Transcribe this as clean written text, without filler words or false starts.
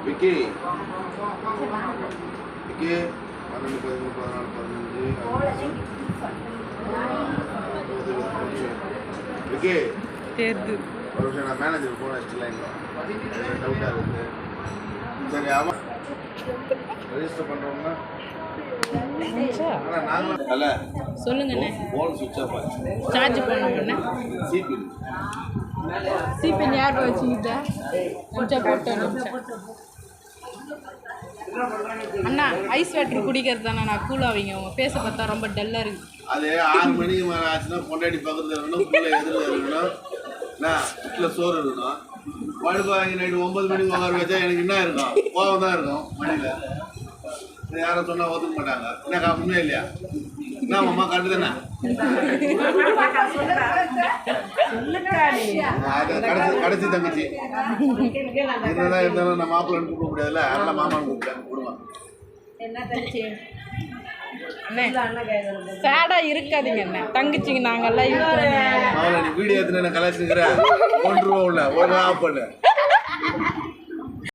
விக்கி விக்கி 12 14 15 விக்கி தேர்து ஒரு விஷயம் நான் மேனேஜர் ஃபோன் அடிச்சுல டவுட்டாக இருக்குது. சரி ஆமாம் ரெஜிஸ்டர் பண்ணுறோம்னா ஆனால் நாங்களும் அல்ல சொல்லுங்கண்ணே. ஃபோன் சுவிட்ச் ஆஃப் ஆச்சு. சார்ஜ் பண்ணுங்கண்ணே. சிபி சீப்பன் யார் வச்சுக்கிட்ட கொஞ்சம் போட்டு நிமிஷம். அண்ணா ஐஸ் வாட்டர் குடிக்கிறது தானே நான் கூலாவீங்க. உங்க பேச பார்த்தா ரொம்ப டல்லாக இருக்கு. அது 6 மணிக்கு மேலே ஆச்சுன்னா பொண்டாடி பக்கத்தில் இருக்கணும், பிள்ளை எதிரில் இருக்கணும், நான் வீட்டில் சோறு இருக்கணும். படுப்பு வாங்கி நைட்டு 9 மணிக்கு உட்கார வச்சா எனக்கு என்ன இருக்கும்? கோவம் தான் இருக்கும் மணியில். இது யாரும் சொன்னால் ஒத்துக்க மாட்டாங்க. என்னக்கா உண்மையா இல்லையா? என்ன அம்மா கண்டு தானே? கடைசி தங்கச்சி என்னதான் இருந்தாலும் நான் மாப்பிள்ளை கூப்பிட முடியாதுல்ல, அதெல்லாம் மாமான்னு கூப்பிட்டேன். விடுவான் சேடா இருக்காதீங்க அண்ணே. தங்கச்சிங்க நாங்கெல்லாம் அவளை நீ வீடியோ எடுத்துன்னு கலாச்சிருக்கிற 1 ரூபா உள்ள 1 ஆஃப் பண்ணு.